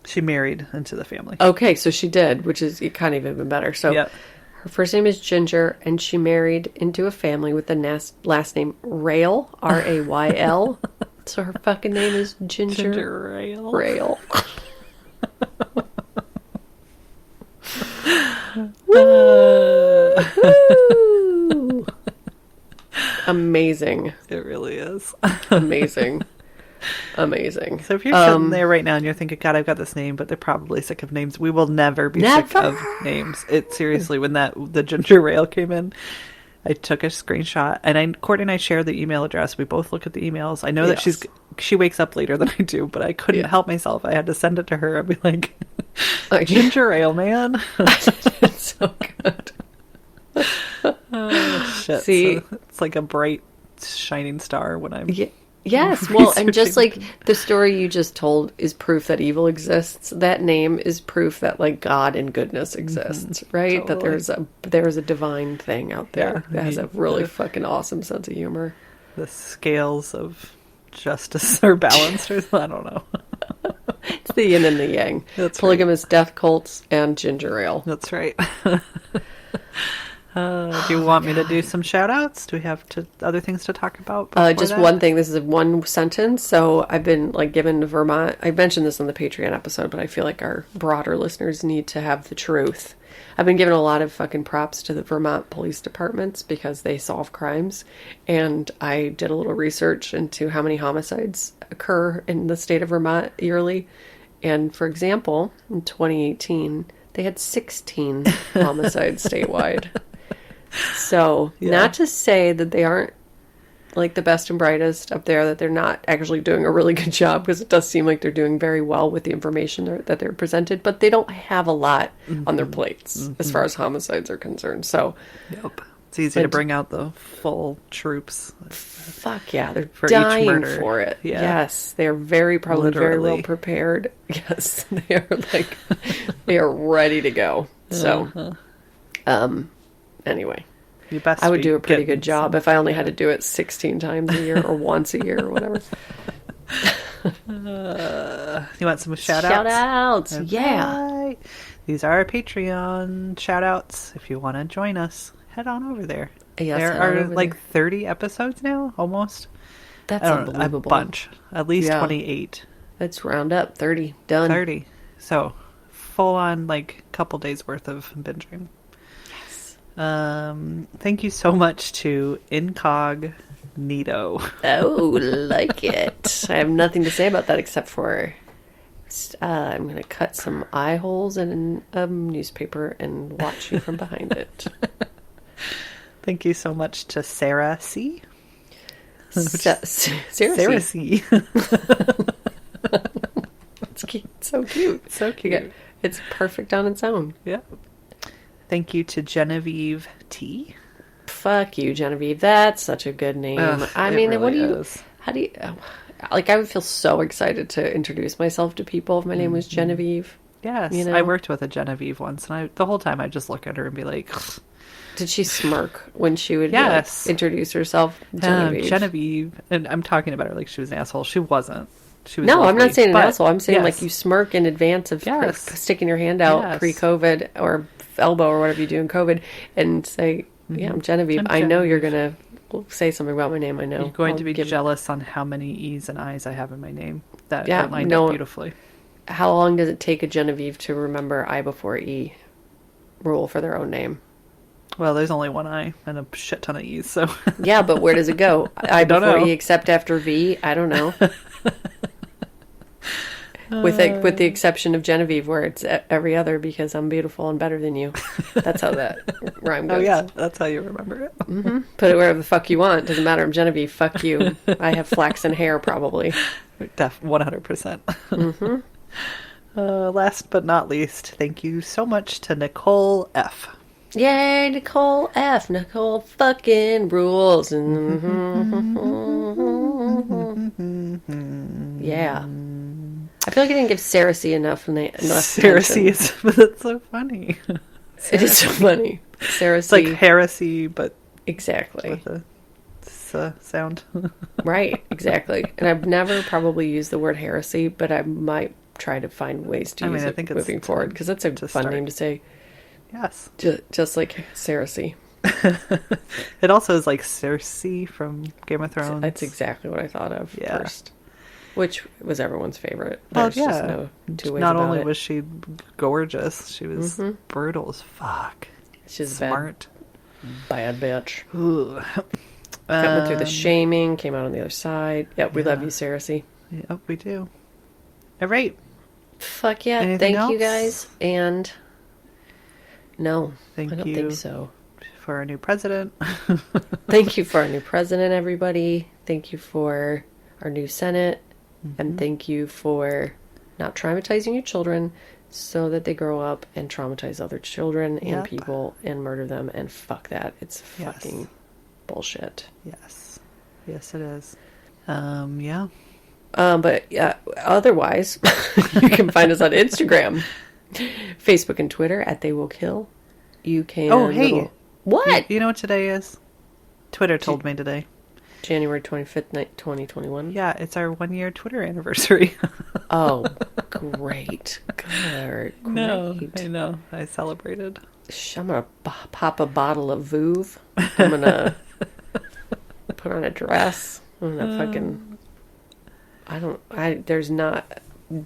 C: She married into the family.
B: Okay, so she did, which is kind of even better. So
C: Yep.
B: her first name is Ginger, and she married into a family with the last name Rail, R-A-Y-L. So her fucking name is Ginger
C: Rail.
B: Rail. Woo! Amazing.
C: It really is.
B: Amazing. Amazing.
C: So if you're sitting there right now and you're thinking, God, I've got this name, but they're probably sick of names. We will never be sick of names. It seriously, when the Ginger Rail came in, I took a screenshot, and Courtney and I share the email address. We both look at the emails. I know that she wakes up later than I do, but I couldn't help myself. I had to send it to her. I'd be like, Ginger Ale, man.
B: It's so good.
C: Oh, shit.
B: See,
C: so it's like a bright, shining star when I'm...
B: Yes, well, and just like the story you just told is proof that evil exists, that name is proof that like God and goodness exists, right?
C: Totally.
B: That there's a divine thing out there that has a really fucking awesome sense of humor.
C: The scales of justice are balanced, or I don't know.
B: It's the yin and the yang.
C: That's
B: Polygamous death cults and ginger ale.
C: That's right. Do you want me to do some shout outs? Do we have other things to talk about?
B: Just one thing. This is one sentence. So I've been like given Vermont. I mentioned this on the Patreon episode, but I feel like our broader listeners need to have the truth. I've been given a lot of fucking props to the Vermont police departments because they solve crimes. And I did a little research into how many homicides occur in the state of Vermont yearly. And for example, in 2018, they had 16 homicides statewide. So, not to say that they aren't like the best and brightest up there, that they're not actually doing a really good job, because it does seem like they're doing very well with the information that they're presented, but they don't have a lot on their plates as far as homicides are concerned. So,
C: it's easy to bring out the full troops.
B: Fuck yeah, they're
C: for
B: dying
C: each murder.
B: for it.
C: Yeah.
B: Yes, they're very very well prepared. Yes, they are like they are ready to go. So, anyway, I would do a pretty good job if I only had to do it 16 times a year or once a year or whatever.
C: You want some shout outs?
B: Shout outs,
C: Okay.
B: yeah.
C: These are our Patreon shout outs. If you want to join us, head on over there.
B: Yes,
C: there
B: head on
C: are
B: over
C: like
B: there.
C: 30 episodes now, almost.
B: That's
C: I don't know,
B: unbelievable.
C: a bunch. At least 28.
B: Let's round up. 30. Done.
C: 30. So, full on, like, couple days worth of binging.
B: Yes.
C: Thank you so much to Incognito.
B: Oh, like it. I have nothing to say about that except for I'm going to cut some eye holes in a newspaper and watch you from behind it.
C: Thank you so much to Sarah C.
B: Sarah
C: C.
B: It's so cute.
C: So cute.
B: It's perfect on its own.
C: Yeah. Thank you to Genevieve T.
B: Fuck you, Genevieve. That's such a good name. I mean,
C: really
B: what do you...
C: is.
B: How do you... like, I would feel so excited to introduce myself to people if my name was Genevieve.
C: Yes,
B: You know?
C: I worked with a Genevieve once, and the whole time I just look at her and be like,
B: Did she smirk when she would
C: Yes.
B: introduce herself? Genevieve.
C: Genevieve, and I'm talking about her like she was an asshole. She wasn't. She was
B: No, I'm
C: lovely,
B: not saying an
C: but
B: asshole. I'm saying
C: yes.
B: like you smirk in advance of
C: Yes.
B: sticking your hand out
C: Yes.
B: pre-COVID or elbow or whatever you do in COVID and say, yeah, I'm Genevieve.
C: I'm
B: I know you're
C: Genevieve.
B: going to say something about my name. I know.
C: You're going
B: I'll
C: to be
B: give-
C: jealous on how many E's and I's I have in my name. That
B: Yeah,
C: are lined
B: no-
C: up beautifully.
B: How long does it take a Genevieve to remember I before E rule for their own name?
C: Well, there's only one I and a shit ton of E's, so
B: Yeah, but where does it go? I
C: don't
B: before
C: know.
B: E except after V? I don't know. With the exception of Genevieve, where it's every other because I'm beautiful and better than you. That's how that rhyme goes.
C: oh yeah, that's how you remember it.
B: Put it wherever the fuck you want. Doesn't matter. I'm Genevieve. Fuck you. I have flaxen hair, probably.
C: 100%. Last but not least, thank you so much to Nicole F.
B: Yay, Nicole F. Nicole fucking rules. Yeah. I feel like I didn't give Sarah C enough
C: Sarah C.
B: attention.
C: is, that's so funny.
B: It is so funny. Sarah
C: It's
B: C.
C: like heresy, but
B: Exactly.
C: with a sound.
B: Right, exactly. And I've never probably used the word heresy, but I might try to find ways to use
C: I
B: it
C: think it's
B: moving forward because that's a
C: to
B: fun
C: start.
B: name to say.
C: Yes.
B: Just like Sarah C.
C: It also is like Cersei from Game of Thrones.
B: That's exactly what I thought of
C: Yeah.
B: first. Which was everyone's favorite.
C: Well,
B: There's just
C: yeah.
B: no two ways
C: Not
B: about
C: only
B: it.
C: was she gorgeous, she was brutal as fuck.
B: She's
C: Smart.
B: bad bitch.
C: Ooh.
B: Went through the shaming, came out on the other side. Yep, we love you, Sarah C.
C: Yep, we do. All right.
B: Fuck yeah.
C: Anything
B: Thank you
C: else?
B: guys. And no,
C: Thank
B: I don't
C: you.
B: think so.
C: For our new president.
B: Thank you for our new president, everybody. Thank you for our new Senate. And thank you for not traumatizing your children so that they grow up and traumatize other children and
C: Yep.
B: people and murder them. And fuck that. It's
C: Yes.
B: fucking bullshit.
C: Yes. Yes, it is. Yeah.
B: But yeah, otherwise, you can find us on Instagram, Facebook, and Twitter at They Will Kill. You can.
C: Oh, hey.
B: What?
C: You know what today is? Twitter told me today.
B: January 25th, 2021.
C: Yeah, it's our 1-year Twitter anniversary.
B: Oh, great. Good.
C: No,
B: Great.
C: I know. I celebrated.
B: I'm going to pop a bottle of Vouv. I'm going to put on a dress. I'm going to fucking... there's not...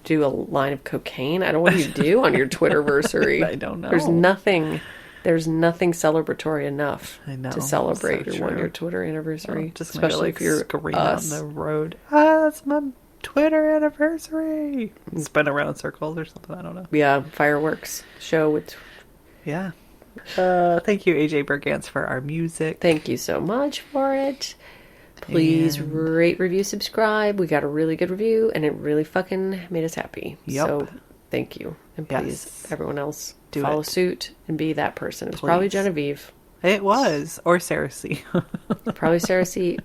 B: Do a line of cocaine. I don't know what you do on your Twitterversary.
C: I don't know.
B: There's nothing celebratory enough
C: I know,
B: to celebrate
C: so
B: your 1-year
C: true.
B: Twitter anniversary.
C: Just gonna
B: especially
C: go,
B: if you're
C: scream
B: us.
C: on the road. Ah, it's my Twitter anniversary. Spin around in circles or something. I don't know.
B: Yeah, fireworks show with...
C: Yeah. Thank you, AJ Bergantz, for our music.
B: Thank you so much for it. Please
C: And-
B: rate, review, subscribe. We got a really good review, and it really fucking made us happy.
C: Yep.
B: So, thank you. And please,
C: Yes.
B: everyone else,
C: Do
B: follow
C: it.
B: suit and be that person. It was probably
C: Please.
B: Genevieve.
C: It was. Or Sarah C.
B: Probably Sarah C.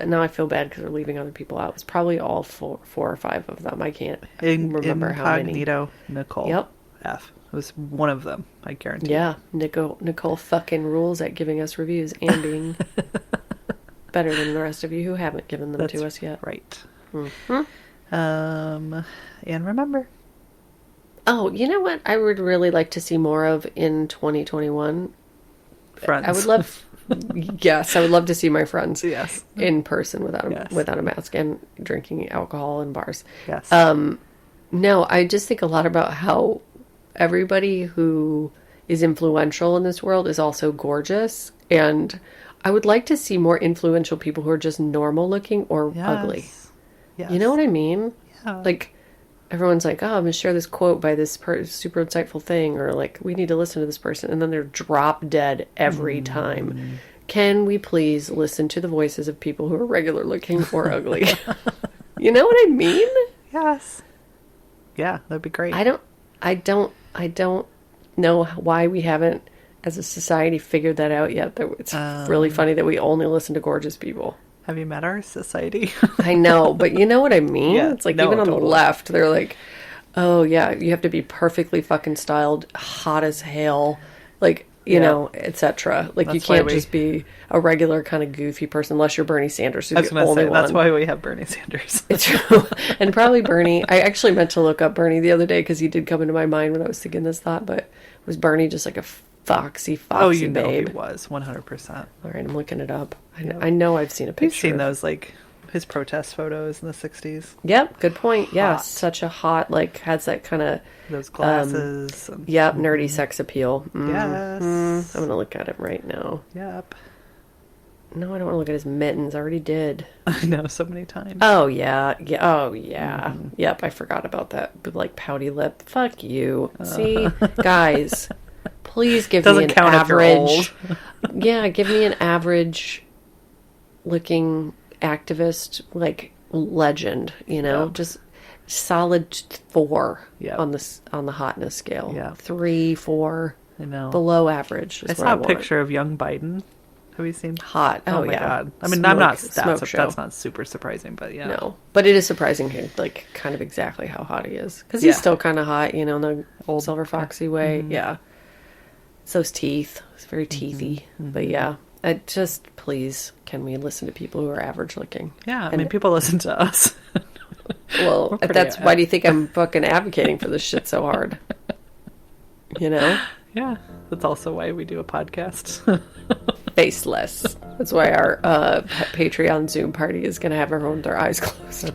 B: Now I feel bad because we're leaving other people out. It's probably all four or five of them. I can't remember how many.
C: Incognito Nicole.
B: Yep.
C: F. It was one of them, I guarantee.
B: Yeah, Nicole fucking rules at giving us reviews and being better than the rest of you who haven't given them to us yet.
C: Right.
B: Mhm.
C: And remember,
B: Oh, you know what I would really like to see more of in 2021?
C: friends.
B: I would love, yes, I would love to see my friends
C: Yes.
B: in person without
C: Yes.
B: without a mask and drinking alcohol in bars.
C: Yes.
B: No, I just think a lot about how everybody who is influential in this world is also gorgeous. And I would like to see more influential people who are just normal looking or ugly.
C: Yes.
B: You know what I mean?
C: Yeah.
B: Like, everyone's like, oh, I'm going to share this quote by this super insightful thing. Or like, we need to listen to this person. And then they're drop dead every time. Can we please listen to the voices of people who are regular looking or ugly? You know what I mean?
C: Yes. Yeah, that'd be great.
B: I don't know why we haven't, as a society, figured that out yet. That it's really funny that we only listen to gorgeous people.
C: Have you met our society?
B: I know, but you know what I mean?
C: Yeah,
B: It's like
C: no,
B: even on the
C: totally.
B: left, they're like, Oh, yeah. You have to be perfectly fucking styled, hot as hell, like, you know, etc. Like, you can't just be a regular kind of goofy person unless you're Bernie Sanders.
C: I was going to say, that's why we have Bernie Sanders.
B: It's true. And probably Bernie. I actually meant to look up Bernie the other day because he did come into my mind when I was thinking this thought, but was Bernie just like a foxy babe?
C: He was, 100%.
B: All right, I'm looking it up. I know I've seen a picture.
C: You've seen those, like, his protest photos in the 60s.
B: Yep, good point. Yeah, such a hot, like, has that kind of...
C: Those glasses.
B: Yep, nerdy sex appeal.
C: Yes.
B: I'm going to look at him right now.
C: Yep.
B: No, I don't want to look at his mittens. I already did.
C: I know, so many times.
B: Oh, yeah. Oh, yeah. Yep, I forgot about that. Like, pouty lip. Fuck you. See? Guys, please give me an average... Yeah, give me an average looking activist, like, legend, you know? Just... solid 4 on the hotness scale.
C: Yeah.
B: 3, 4.
C: I know.
B: Below average.
C: I saw a picture of young Biden. Have you seen?
B: Hot.
C: Oh my god. I mean, that's not super surprising, but yeah.
B: No. But it is surprising, like, kind of exactly how hot he is. Because he's still kind of hot, you know, in the old silver foxy way. Yeah. So his teeth. It's very teethy. But yeah. Please, can we listen to people who are average looking?
C: Yeah. I mean, people listen to us.
B: Well, why do you think I'm fucking advocating for this shit so hard? You know?
C: Yeah. That's also why we do a podcast.
B: Faceless. That's why our Patreon Zoom party is going to have everyone with their eyes closed.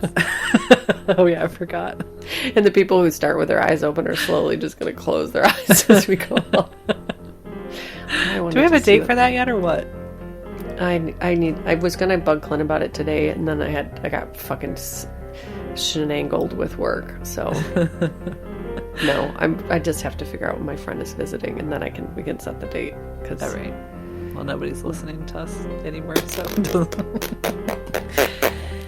C: Oh, yeah, I forgot.
B: And the people who start with their eyes open are slowly just going to close their eyes as we go along.
C: Do we have a date for that yet, or what?
B: I was going to bug Clint about it today, and then I got fucking shenangled with work, so no, I just have to figure out when my friend is visiting, and then we can set the date. Cause,
C: all right. Well, nobody's listening to us anymore, so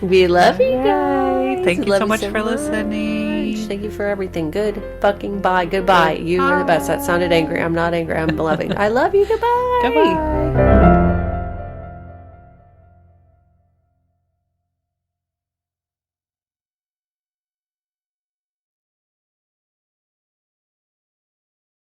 B: we love you guys.
C: Thank you so much for listening.
B: Thank you for everything. Good fucking bye. Goodbye. You are the best. That sounded angry. I'm not angry. I'm loving. I love you. Goodbye.
C: Goodbye.